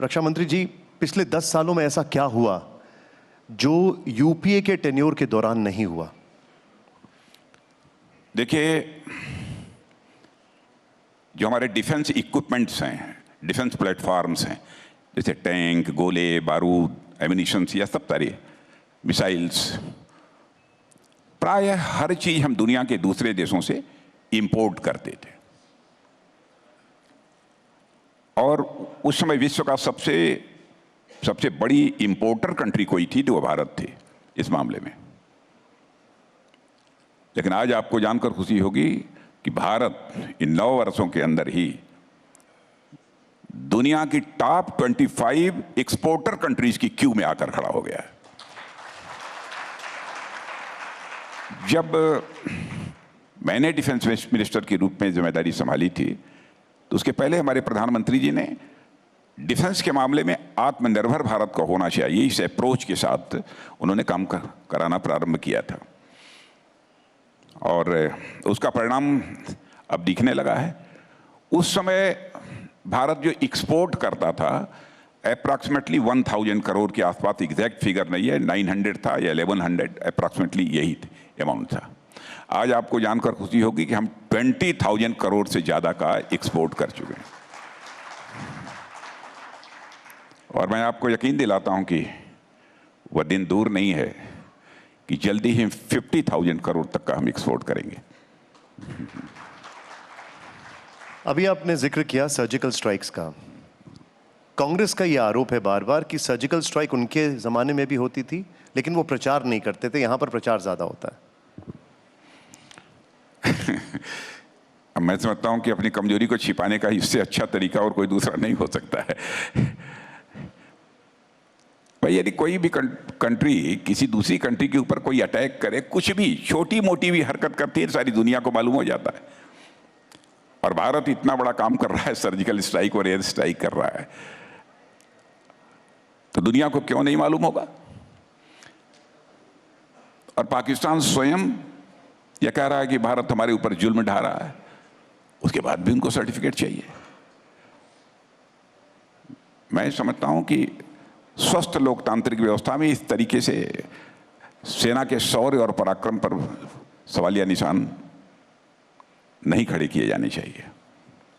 रक्षा मंत्री जी, पिछले 10 सालों में ऐसा क्या हुआ जो यूपीए के टेन्योर के दौरान नहीं हुआ? देखिए, जो हमारे डिफेंस इक्विपमेंट्स हैं, डिफेंस प्लेटफॉर्म्स हैं, जैसे टैंक, गोले, बारूद, एमिनिशंस, या सब सारे मिसाइल्स, प्रायः हर चीज हम दुनिया के दूसरे देशों से इंपोर्ट करते थे। और उस समय विश्व का सबसे बड़ी इंपोर्टर कंट्री कोई थी तो वो भारत थे इस मामले में। लेकिन आज आपको जानकर खुशी होगी कि भारत इन 9 वर्षों के अंदर ही दुनिया की टॉप 25 एक्सपोर्टर कंट्रीज की क्यू में आकर खड़ा हो गया है। जब मैंने डिफेंस मिनिस्टर के रूप में जिम्मेदारी संभाली थी तो उसके पहले हमारे प्रधानमंत्री जी ने डिफेंस के मामले में आत्मनिर्भर भारत का होना चाहिए, इस अप्रोच के साथ उन्होंने काम कराना प्रारंभ किया था। और उसका परिणाम अब दिखने लगा है। उस समय भारत जो एक्सपोर्ट करता था अप्रॉक्सीमेटली 1000 करोड़ के आसपास, एग्जैक्ट फिगर नहीं है, 900 था या 1100, अप्रॉक्सीमेटली यही अमाउंट था। आज आपको जानकर खुशी होगी कि हम 20,000 करोड़ से ज्यादा का एक्सपोर्ट कर चुके हैं। और मैं आपको यकीन दिलाता हूं कि वह दिन दूर नहीं है कि जल्दी ही 50,000 करोड़ तक का हम एक्सपोर्ट करेंगे। अभी आपने जिक्र किया सर्जिकल स्ट्राइक्स का। कांग्रेस का यह आरोप है बार बार कि सर्जिकल स्ट्राइक उनके जमाने में भी होती थी, लेकिन वो प्रचार नहीं करते थे, यहां पर प्रचार ज्यादा होता है। अब मैं समझता हूं कि अपनी कमजोरी को छिपाने का इससे अच्छा तरीका और कोई दूसरा नहीं हो सकता है। भाई, यदि कोई भी कंट्री किसी दूसरी कंट्री के ऊपर कोई अटैक करे, कुछ भी छोटी मोटी भी हरकत करती है, सारी दुनिया को मालूम हो जाता है। और भारत इतना बड़ा काम कर रहा है, सर्जिकल स्ट्राइक और एयर स्ट्राइक कर रहा है, तो दुनिया को क्यों नहीं मालूम होगा? और पाकिस्तान स्वयं यह कह रहा है कि भारत हमारे ऊपर जुल्म ढा रहा है, उसके बाद भी उनको सर्टिफिकेट चाहिए। मैं समझता हूं कि स्वस्थ लोकतांत्रिक व्यवस्था में इस तरीके से सेना के शौर्य और पराक्रम पर सवालिया निशान नहीं खड़े किए जाने चाहिए।